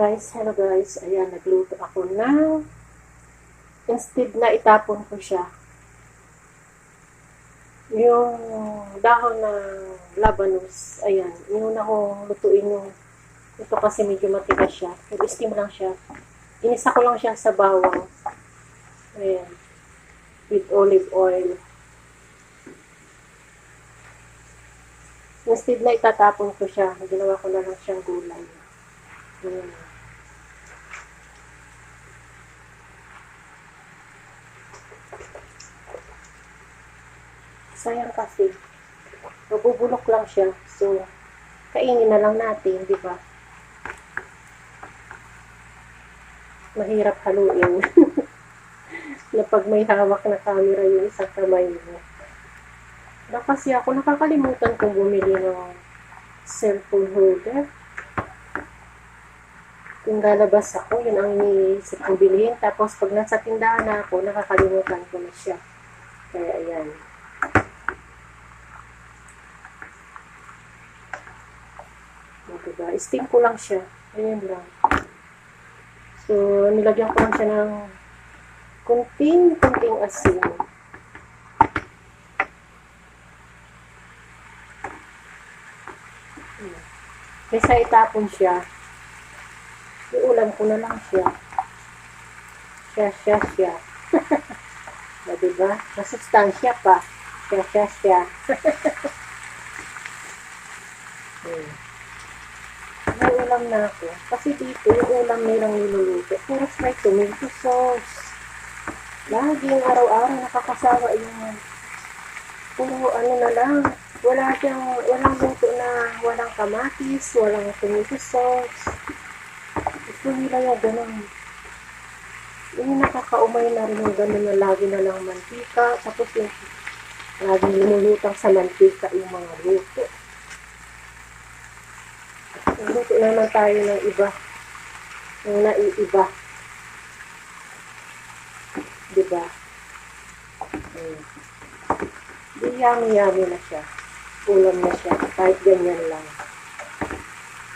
Hello guys, ayan, nagluto ako ng, instead na itapon ko siya, yung dahon ng labanos, ayan, inuna kong lutuin yung, ito kasi medyo matigas siya, nag-steam lang siya, inisa ko lang siya sa bawang, ayan, with olive oil. Instead na itatapon ko siya, ginawa ko na lang siyang gulay. Ayan. Sayang kasi, mabubulok lang siya. So, kainin na lang natin, di ba? Mahirap haluin. Na pag may hawak na camera yung isang kamay mo. Na kasi ako nakakalimutan kong bumili ng cellphone holder. Kung lalabas ako, yun ang iniisip kong bilhin. Tapos pag nasa tindahan na ako, nakakalimutan ko na siya. Kaya ayan. Diba? Steam ko lang siya. Ayan lang. So, nilagyan ko lang siya ng kunting asin. Kaysa itapon siya, iulam ko na lang siya. Siya. Diba? Masustansya pa. Siya. May ulam na ako. Kasi dito, yung ulam nilang niluluto, puro may tomato sauce. Laging araw-araw nakakasawa yung puro ano na lang. Walang luto na walang kamatis, walang tomato sauce. Gusto nila yung ganun. Yung nakakaumay na rin yung ganun na lagi na lang mantika. Tapos yung laging linulutang sa mantika yung mga luto. Luto naman tayo ng iba. Yung naiiba. Diba? Yummy na siya. Ulam na siya. Kahit ganyan lang.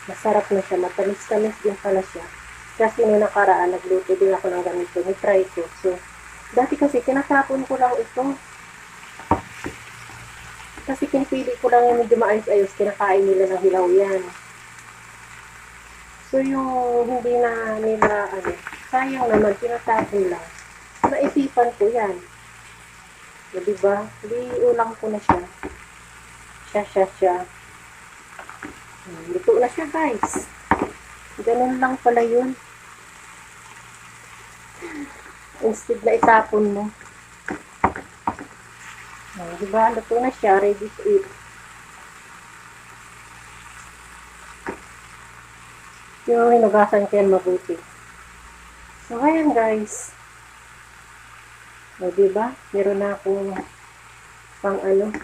Masarap na siya. Matamis-tamis din pala siya. Kasi nung nakaraan, nagluto din ako ng ganito. Nitry ko. So, dati kasi tinatapon ko lang ito. Kasi pinipili ko lang yung medyo maayos-ayos. Kinakain nila ng hilaw yan. So, yung hindi na nila, sayang naman, tinatapon lang. Naisipan ko yan. So, diba? Ulam ko na siya. Siya. Luto na siya, guys. Ganun lang pala yun. Instead na itapon mo. Diba? Luto na siya. Ready to eat. Yung hinugasan ko yan mabuti. So, ayan guys. O, diba? Meron na akong pang-upload.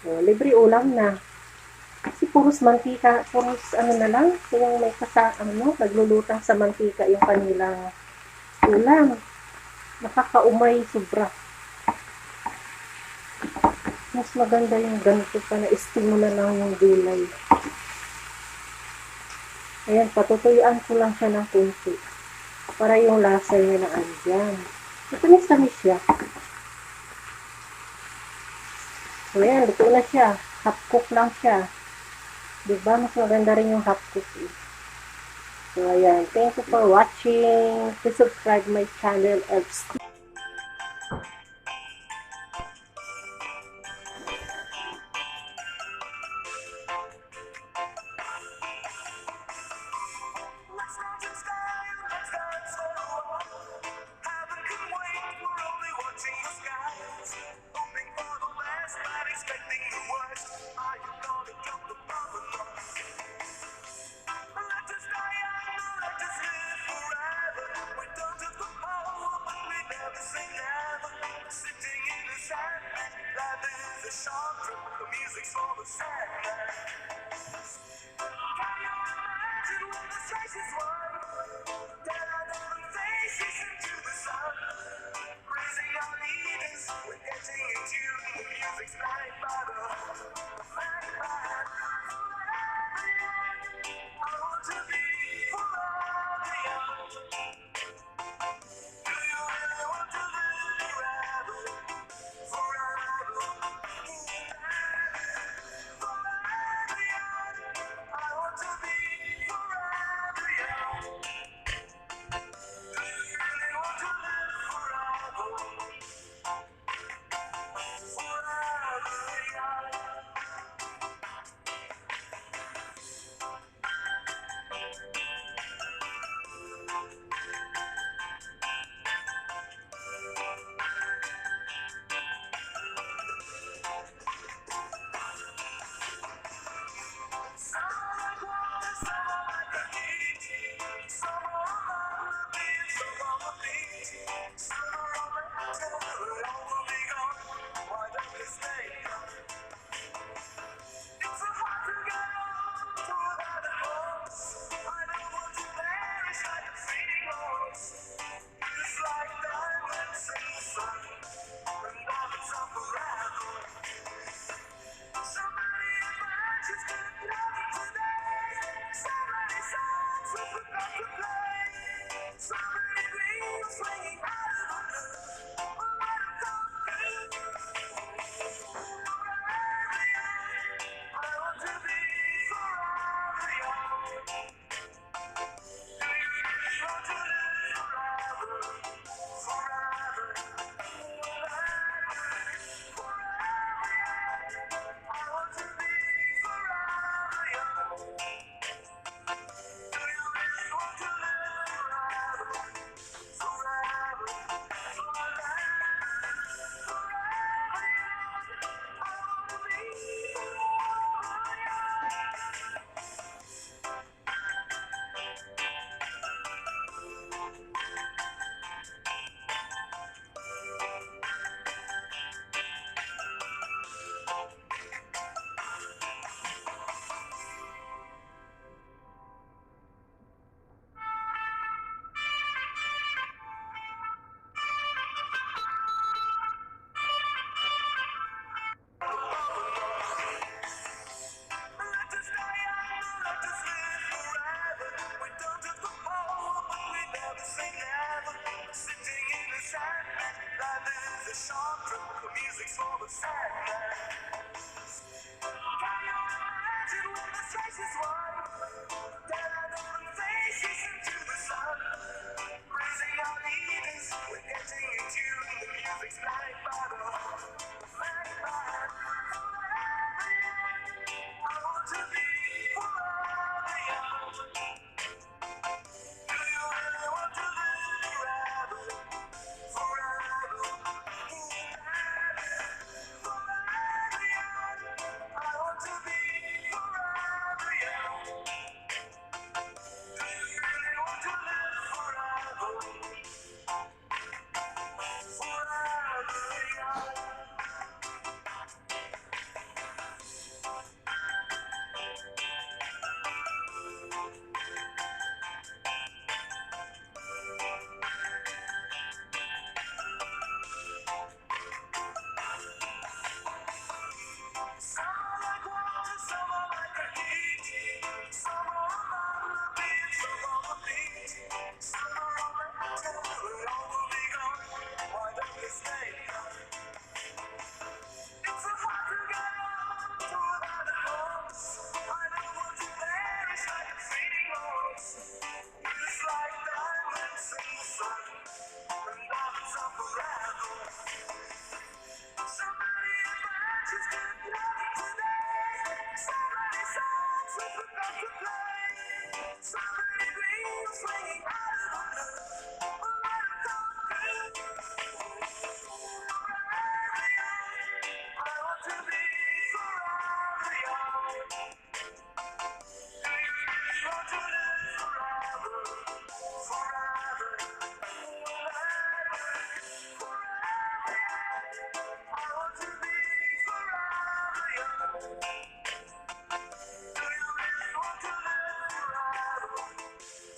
O, libre ulam na. Kasi puros mantika, puros na lang, yung may naglulutang sa mantika yung kanilang ulam. Nakakaumay sobra. Mas maganda yung ganito pa na steam mo na lang yung gulay. Ayan, patutuyuan ko lang siya ng kunti. Para yung lasa niya na andyan. Matamis-tamis siya. So, ayan, luto na siya. Half cook lang siya. Diba? Mas maganda rin yung half cook. So, ayan. Thank you for watching. Please subscribe my channel. The music's all the same. Can you imagine when the stress is won? Down on the faces into the sun, raising our leaders. We're getting into the music's like butter. I want to be forever young. Do you really want to live forever? Forever. Forever young. I want to be forever young. Do you really want to live forever? Forever young. Some like water, some like the heat. Some on the beat, some on the beat. Some are on the table, it all will be gone. Why don't we stay? It's so hard to get on to without a horse. I don't want to perish like a fleeting horse. It's like diamonds in the sun, and diamonds are forever. So many images could love you today. So many songs we forgot to play. So many dreams swinging out of the blue. But what I'm forever young. I want to be forever young. Do you really want to live forever? Forever. Forever young. I want to be forever young. Do you really want to live forever? Forever. Forever young. I want to be forever young. Let us die young, let us live forever. We don't have the power, but we never say never. Sitting in the sand, life is a short trip. The music's for the sad man. Can you imagine when the space is wide? Then I know the faces into the sun. Raising our leaders, we're getting in tune. The music's like butter. Like butter. Forever young. I want to be forever young. Do you really want to live forever? Forever. Forever young. I want to be forever young. Do you really want to live forever? Forever young. Some are like water, some are like the heat. Some are on the beat, some on the beat. Some are on the table, it all will be gone. Why don't we stay? It's so hard to get on to without a horse. I don't want to perish like a fleeting horse. It's like diamonds in the sun, and diamonds are forever. So many images could love you today. So many songs we forgot to play. So many dreams swinging out of the blue. But what I'm forever young. I want to be forever young. Do you really want to live forever? Forever. Forever young. I want to be forever young. Do you really want to live forever?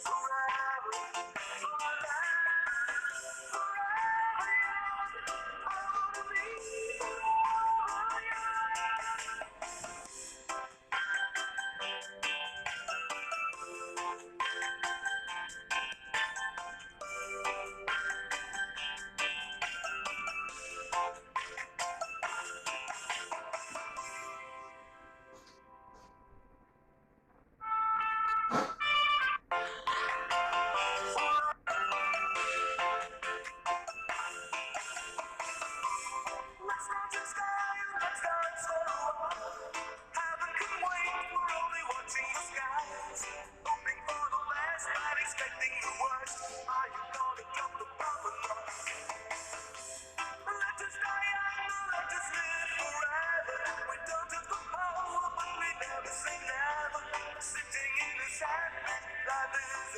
Forever. Forever young. I want to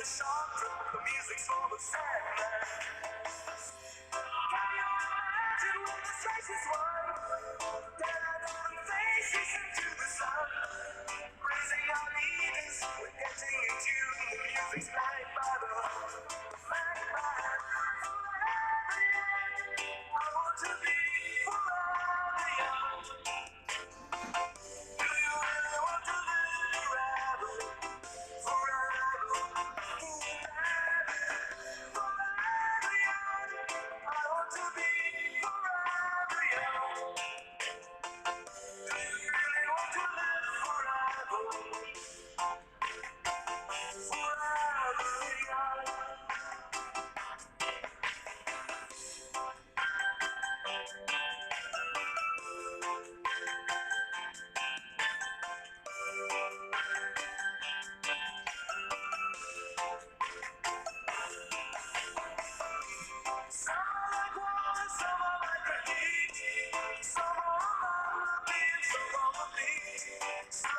sharp drum, the music's full of sadness. Can you imagine when the strikes is won? Then I know the faces into the sun. Raising our leaders, we're getting in tune. The music's played by the magpie. I want to be forever young. Do you really want to live forever? Forever, forever young. I want to be forever young. Do you really want to live forever? Forever young. Some are like water, some are like the heat. Some are on my being, some on the beat. Some